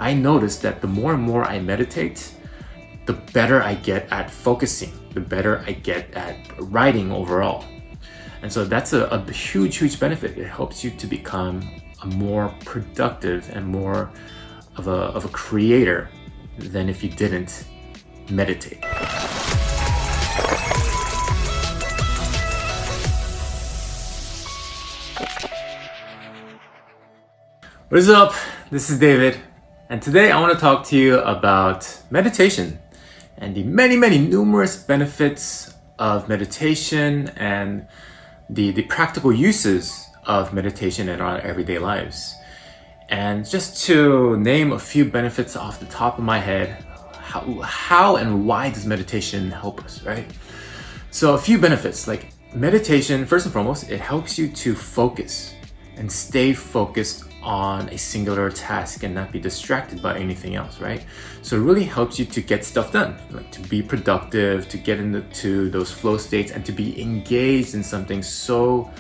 I noticed that the more and more I meditate, the better I get at focusing, the better I get at writing overall. And so that's a huge benefit. It helps you to become a more productive and more of a creator than if you didn't meditate. What is up? This is David, and today I want to talk to you about meditation and the many numerous benefits of meditation and the practical uses of meditation in our everyday lives. And just to name a few benefits off the top of my head, how and why does meditation help us, right? So a few benefits, like meditation, first and foremost, it helps you to focus and stay focused on a singular task and not be distracted by anything else, right? So it really helps you to get stuff done, like to be productive, to get into those flow states, and to be engaged in something so,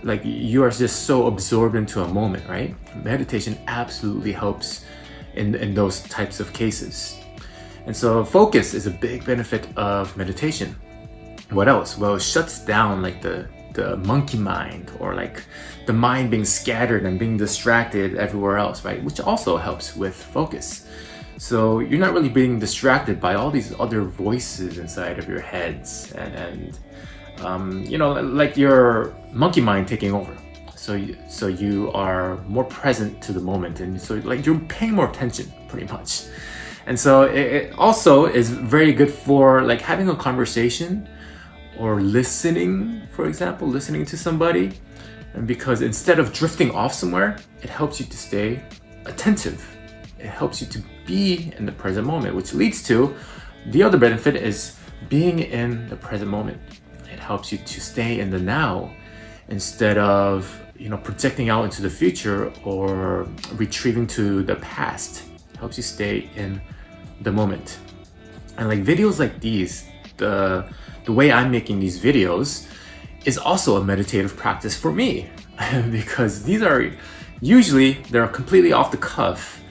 like you are just so absorbed into a moment, right? Meditation absolutely helps in those types of cases. And so focus is a big benefit of meditation. What else? Well, it shuts down like the monkey mind, or like the mind being scattered and being distracted everywhere else, right? Which also helps with focus. So you're not really being distracted by all these other voices inside of your heads and like your monkey mind taking over. So you are more present to the moment, and so like you're paying more attention pretty much. And so it also is very good for like having a conversation or listening, for example, listening to somebody. And because instead of drifting off somewhere, it helps you to stay attentive. It helps you to be in the present moment, which leads to the other benefit is being in the present moment. It helps you to stay in the now instead of, projecting out into the future or retrieving to the past. It helps you stay in the moment. And like videos like these, the way I'm making these videos is also a meditative practice for me because these are they're completely off the cuff,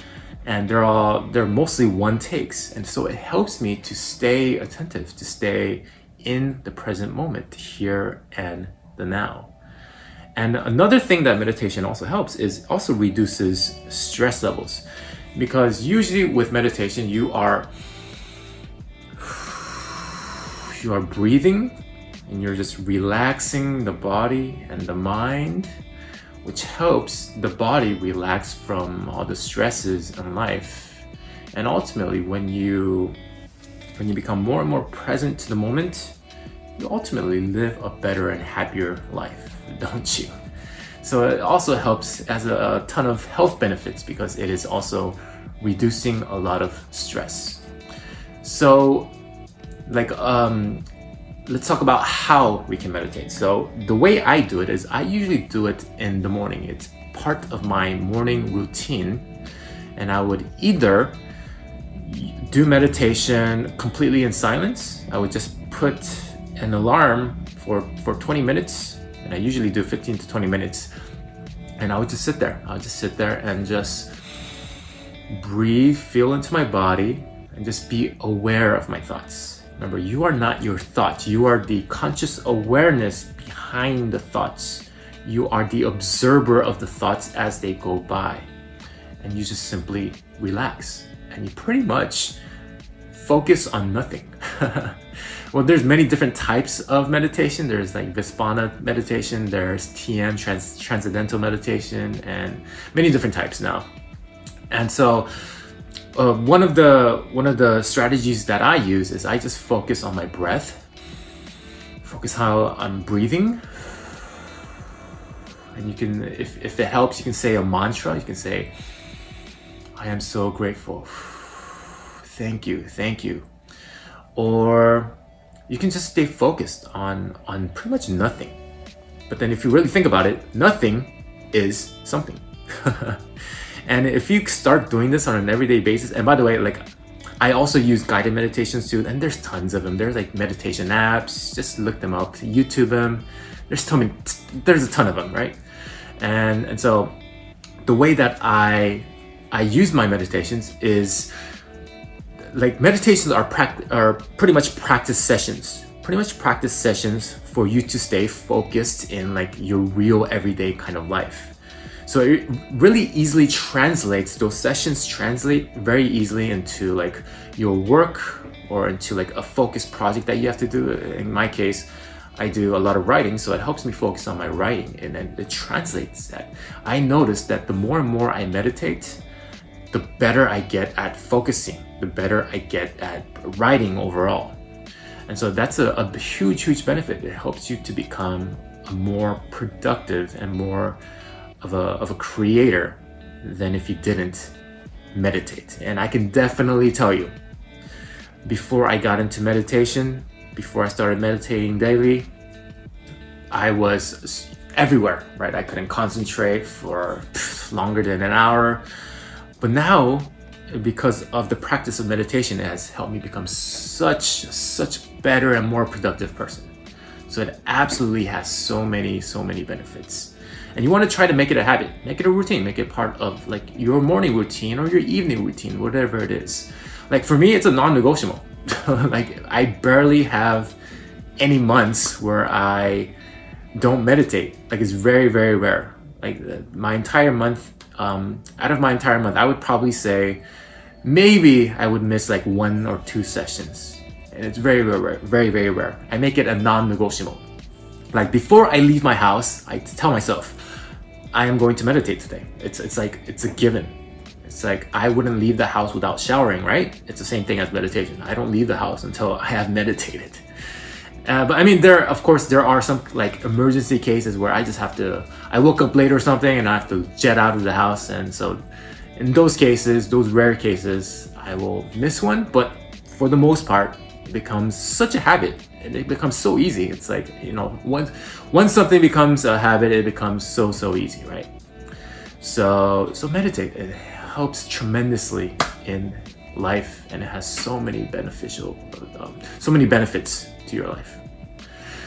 and they're mostly one takes, and so it helps me to stay attentive, to stay in the present moment, here and the now. And another thing that meditation also helps is also reduces stress levels, because usually with meditation you are breathing and you're just relaxing the body and the mind, which helps the body relax from all the stresses in life. And ultimately, when you become more and more present to the moment, you ultimately live a better and happier life, don't you? So it also helps as a ton of health benefits because it is also reducing a lot of stress. So let's talk about how we can meditate. So the way I do it is I usually do it in the morning. It's part of my morning routine, and I would either do meditation completely in silence. I would just put an alarm for 20 minutes, and I usually do 15 to 20 minutes, and I would just sit there. I'll just sit there and just breathe, feel into my body, and just be aware of my thoughts. Remember, you are not your thoughts. You are the conscious awareness behind the thoughts. You are the observer of the thoughts as they go by. And you just simply relax. And you pretty much focus on nothing. Well, there's many different types of meditation. There's like Vipassana meditation. There's TM, Transcendental meditation, and many different types now. And so one of the strategies that I use is I just focus on my breath, focus how I'm breathing, and you can, if it helps, you can say a mantra. You can say, "I am so grateful. Thank you," or you can just stay focused on pretty much nothing. But then, if you really think about it, nothing is something. And if you start doing this on an everyday basis, and by the way, like I also use guided meditations too, and there's tons of them. There's like meditation apps, just look them up, YouTube them. There's a ton of them, right? And so the way that I I use my meditations is like meditations are pretty much practice sessions. Pretty much practice sessions for you to stay focused in like your real everyday kind of life. So it really easily translates, those sessions translate very easily into like your work or into like a focused project that you have to do. In my case, I do a lot of writing, so it helps me focus on my writing, and then it translates that. I notice that the more and more I meditate, the better I get at focusing, the better I get at writing overall. And so that's a huge benefit. It helps you to become a more productive and more of a creator than if you didn't meditate. And I can definitely tell you, before I got into meditation, before I started meditating daily, I was everywhere, right? I couldn't concentrate for longer than an hour. But now, because of the practice of meditation, it has helped me become such better and more productive person. So it absolutely has so many benefits. And you want to try to make it a habit, make it a routine, make it part of like your morning routine or your evening routine, whatever it is. Like for me, it's a non-negotiable. Like I barely have any months where I don't meditate. Like it's very rare. Like my entire month, out of my entire month, I would probably say maybe I would miss like 1 or 2 sessions. And it's very rare, very rare. I make it a non-negotiable. Like before I leave my house, I tell myself, I am going to meditate today. It's like, it's a given. It's like, I wouldn't leave the house without showering, right? It's the same thing as meditation. I don't leave the house until I have meditated. But I mean, there are some like emergency cases where I woke up late or something and I have to jet out of the house. And so in those cases, those rare cases, I will miss one. But for the most part, it becomes such a habit and it becomes so easy. It's like, you know, once something becomes a habit, it becomes so easy, right? So meditate. It helps tremendously in life, and it has so many benefits to your life.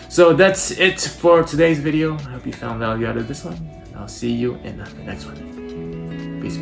So that's it for today's video. I hope you found value out of this one. I'll see you in the next one. Peace.